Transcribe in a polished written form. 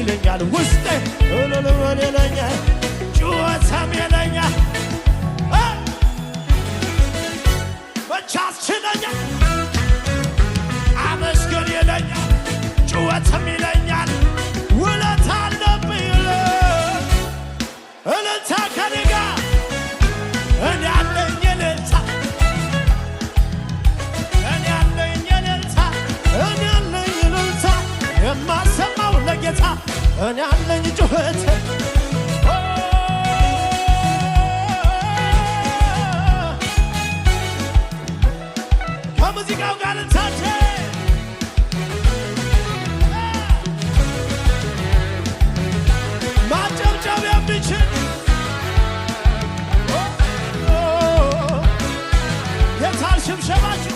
ይለኛል ውስጤ እልል በል ይለኛል ጩኸትም ይለኛል መቻስችለኛል አመስግን ይለኛል ጩኸትም ይለኛል ውለታ አለብኝ እልልታ ከኔ ጋር እኔ አለኝ እልልታ እኔ አለኝ እልልታ እኔ አለኝ እልልታ የማሰማው ለጌታ እኔ አለኝ ጩኸት ከሙዚቃው ጋር ልታቼ ማጨብጨብ የሚችል የታል ሽብሸባችሁ